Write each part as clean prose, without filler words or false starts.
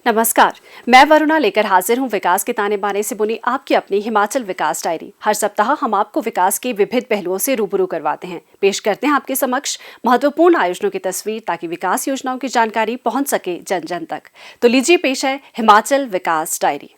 नमस्कार, मैं वरुणा लेकर हाजिर हूं विकास के ताने बाने से बुनी आपकी अपनी हिमाचल विकास डायरी। हर सप्ताह हम आपको विकास के विविध पहलुओं से रूबरू करवाते हैं। पेश करते हैं आपके समक्ष महत्वपूर्ण आयोजनों की तस्वीर ताकि विकास योजनाओं की जानकारी पहुंच सके जन जन तक। तो लीजिए पेश है हिमाचल विकास डायरी।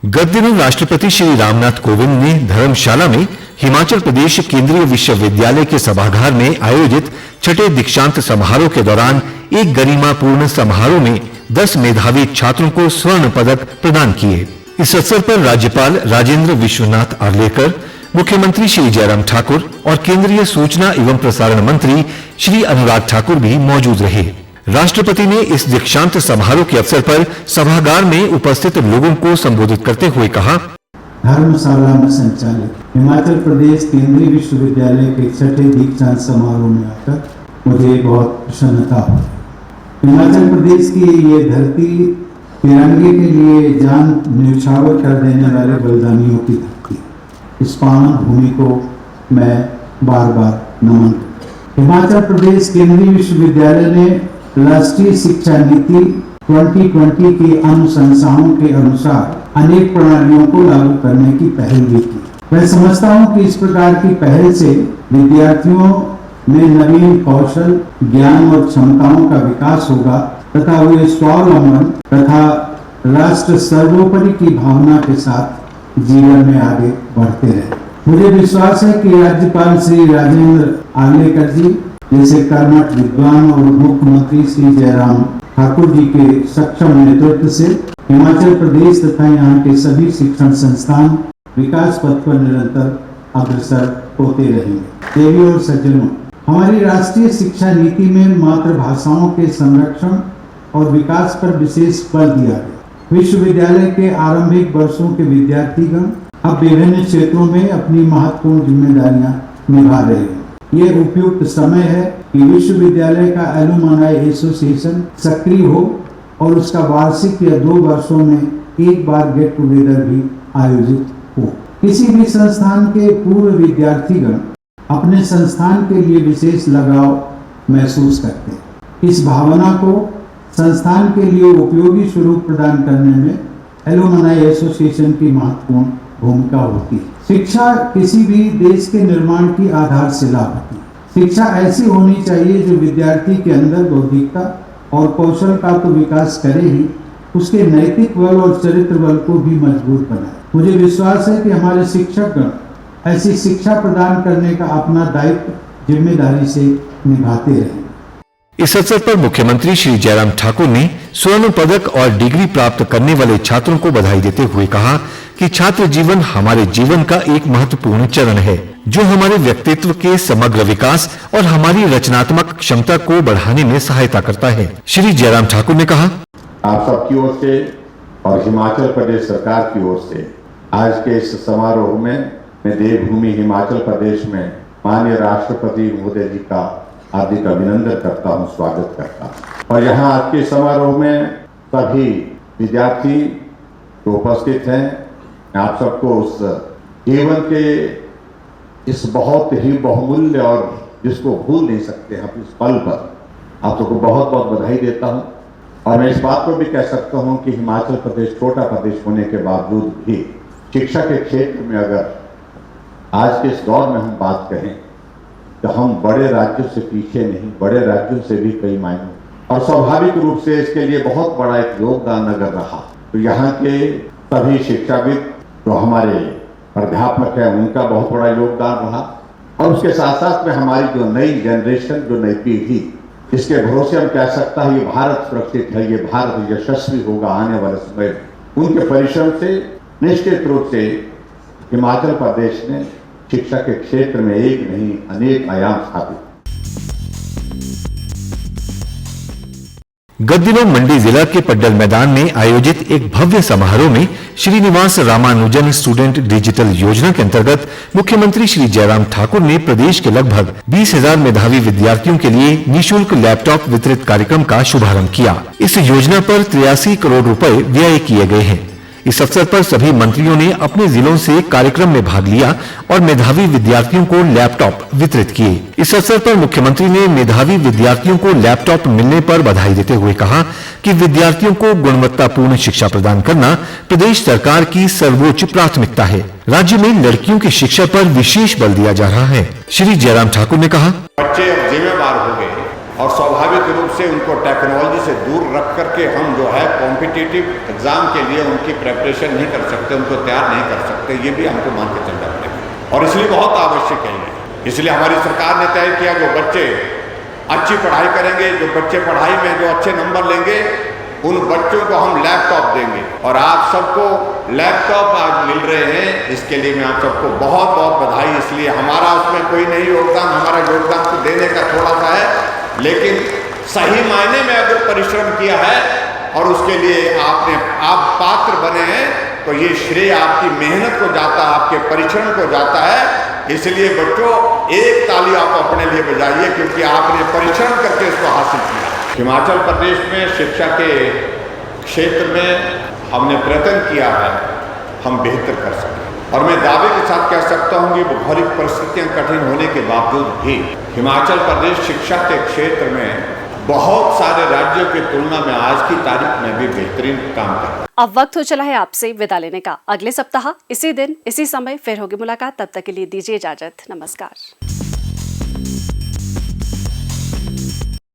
गत दिनों राष्ट्रपति श्री रामनाथ कोविंद ने धर्मशाला में हिमाचल प्रदेश केंद्रीय विश्वविद्यालय के सभागार में आयोजित छठे दीक्षांत समारोह के दौरान एक गरिमापूर्ण समारोह में 10 मेधावी छात्रों को स्वर्ण पदक प्रदान किए। इस अवसर पर राज्यपाल राजेंद्र विश्वनाथ आर्लेकर, मुख्यमंत्री श्री जयराम ठाकुर और केंद्रीय सूचना एवं प्रसारण मंत्री श्री अनुराग ठाकुर भी मौजूद रहे। राष्ट्रपति ने इस दीक्षांत समारोह के अवसर पर सभागार में उपस्थित लोगों को संबोधित करते हुए कहा, धर्मशाला में संचालित हिमाचल प्रदेश केंद्रीय विश्वविद्यालय के छठे दीक्षांत समारोह में आकर मुझे बहुत प्रसन्नता हुई। हिमाचल प्रदेश की ये धरती तिरंगे के लिए जान न्यौछावर कर देने वाले बलिदानियों की धरती। इस पावन भूमि को मैं बार बार नमन करता हूं। हिमाचल प्रदेश केंद्रीय विश्वविद्यालय ने राष्ट्रीय शिक्षा नीति 2020 की अनुशंसाओं के अनुसार अनेक प्रणालियों को लागू करने की पहल भी की। मैं समझता हूं कि इस प्रकार की पहल से विद्यार्थियों में नवीन कौशल, ज्ञान और क्षमताओं का विकास होगा तथा वे स्वावलंबन तथा राष्ट्र सर्वोपरि की भावना के साथ जीवन में आगे बढ़ते रहे। मुझे विश्वास है कि राज्यपाल श्री राजेंद्र आर्लेकर जी जैसे कर्मठ विद्वान और मुख्यमंत्री श्री जयराम ठाकुर जी के सक्षम नेतृत्व से हिमाचल प्रदेश तथा यहाँ के सभी शिक्षण संस्थान विकास पथ पर निरंतर अग्रसर होते रहेंगे। देवी और सज्जनों, हमारी राष्ट्रीय शिक्षा नीति में मातृभाषाओं के संरक्षण और विकास पर विशेष बल दिया गया। विश्वविद्यालय के आरंभिक वर्षों के विद्यार्थीगण अब विभिन्न क्षेत्रों में अपनी महत्वपूर्ण जिम्मेदारियां निभा रहे हैं। ये उपयुक्त समय है कि विश्वविद्यालय का एलुमनाई एसोसिएशन सक्रिय हो और उसका वार्षिक या 2 वर्षों में एक बार गेट टुगेदर भी आयोजित हो। किसी भी संस्थान के पूर्व विद्यार्थीगण अपने संस्थान के लिए विशेष लगाव महसूस करते हैं। इस भावना को संस्थान के लिए उपयोगी स्वरूप प्रदान करने में एलुमनाई एसोसिएशन की महत्वपूर्ण भूमिका होती है। शिक्षा किसी भी देश के निर्माण की आधारशिला होती है। शिक्षा ऐसी होनी चाहिए जो विद्यार्थी के अंदर बौद्धिकता और कौशल का तो विकास करे ही, उसके नैतिक बल और चरित्र बल को भी मजबूत बनाए। मुझे विश्वास है कि हमारे शिक्षकगण ऐसी शिक्षा प्रदान करने का अपना दायित्व जिम्मेदारी से निभाते रहें। इस अवसर पर मुख्यमंत्री श्री जयराम ठाकुर ने स्वर्ण पदक और डिग्री प्राप्त करने वाले छात्रों को बधाई देते हुए कहा कि छात्र जीवन हमारे जीवन का एक महत्वपूर्ण चरण है जो हमारे व्यक्तित्व के समग्र विकास और हमारी रचनात्मक क्षमता को बढ़ाने में सहायता करता है। श्री जयराम ठाकुर ने कहा, आप सबकी ओर से और हिमाचल प्रदेश सरकार की ओर से आज के इस समारोह में मैं देवभूमि हिमाचल प्रदेश में माननीय राष्ट्रपति महोदय जी का हार्दिक अभिनंदन करता हूं, स्वागत करता हूं। और यहाँ आज के समारोह में सभी विद्यार्थी जो उपस्थित हैं, आप सबको उस जीवन के इस बहुत ही बहुमूल्य और जिसको भूल नहीं सकते हम इस पल पर आप सबको बहुत बहुत बधाई देता हूं। और मैं इस बात को भी कह सकता हूं कि हिमाचल प्रदेश छोटा प्रदेश होने के बावजूद भी शिक्षा के क्षेत्र में अगर आज के इस दौर में हम बात करें तो हम बड़े राज्यों से पीछे नहीं, बड़े राज्यों से भी कई मायनों। और स्वाभाविक रूप से इसके लिए बहुत बड़ा एक योगदान अगर रहा तो यहाँ के सभी शिक्षाविद जो हमारे प्राध्यापक हैं उनका बहुत बड़ा योगदान रहा। और उसके साथ साथ में हमारी जो नई जनरेशन, जो नई पीढ़ी, इसके भरोसे हम कह सकता है ये भारत सुरक्षित है, ये भारत यशस्वी होगा आने वाले समय में। उनके परिश्रम से निश्चित रूप से हिमाचल प्रदेश ने शिक्षा के क्षेत्र में एक नहीं अनेक आयाम स्थापित। गत दिनों मंडी जिला के पड्डल मैदान में आयोजित एक भव्य समारोह में श्रीनिवास रामानुजन स्टूडेंट डिजिटल योजना के अंतर्गत मुख्यमंत्री श्री जयराम ठाकुर ने प्रदेश के लगभग 20,000 मेधावी विद्यार्थियों के लिए निःशुल्क लैपटॉप वितरित कार्यक्रम का शुभारंभ किया। इस योजना पर 83 करोड़ रुपए व्यय किए गए हैं। इस अवसर पर सभी मंत्रियों ने अपने जिलों से कार्यक्रम में भाग लिया और मेधावी विद्यार्थियों को लैपटॉप वितरित किए। इस अवसर पर मुख्यमंत्री ने मेधावी विद्यार्थियों को लैपटॉप मिलने पर बधाई देते हुए कहा कि विद्यार्थियों को गुणवत्तापूर्ण शिक्षा प्रदान करना प्रदेश सरकार की सर्वोच्च प्राथमिकता है। राज्य में लड़कियों की शिक्षा पर विशेष बल दिया जा रहा है। श्री जयराम ठाकुर ने कहा, बच्चे अब जिम्मेदार हो गए और स्वाभाविक रूप से उनको टेक्नोलॉजी से दूर रख करके हम जो है कॉम्पिटिटिव एग्जाम के लिए उनकी प्रेपरेशन नहीं कर सकते, उनको तैयार नहीं कर सकते, ये भी हमको मान के चलना पड़ेगा और इसलिए बहुत आवश्यक है। इसलिए हमारी सरकार ने तय किया जो बच्चे अच्छी पढ़ाई करेंगे, जो बच्चे पढ़ाई में जो अच्छे नंबर लेंगे, उन बच्चों को हम लैपटॉप देंगे और आप सबको लैपटॉप आज मिल रहे हैं। इसके लिए मैं आप सबको बहुत बहुत बधाई। इसलिए हमारा उसमें कोई नहीं योगदान, हमारा योगदान तो देने का थोड़ा सा है, लेकिन सही मायने में अगर परिश्रम किया है और उसके लिए आप पात्र बने हैं तो ये श्रेय आपकी मेहनत को जाता है, आपके परिश्रम को जाता है। इसलिए बच्चों एक ताली आप अपने लिए बजाइए क्योंकि आपने परिश्रम करके इसको हासिल किया। हिमाचल प्रदेश में शिक्षा के क्षेत्र में हमने प्रयत्न किया है हम बेहतर कर सकें और मैं दावे के साथ कह सकता हूं कि भौगोलिक परिस्थितियां कठिन होने के बावजूद भी हिमाचल प्रदेश शिक्षा के क्षेत्र में बहुत सारे राज्यों की तुलना में आज की तारीख में भी बेहतरीन काम कर रहा है। अब वक्त हो चला है आपसे विदा लेने का। अगले सप्ताह इसी दिन इसी समय फिर होगी मुलाकात। तब तक के लिए दीजिए इजाजत। नमस्कार।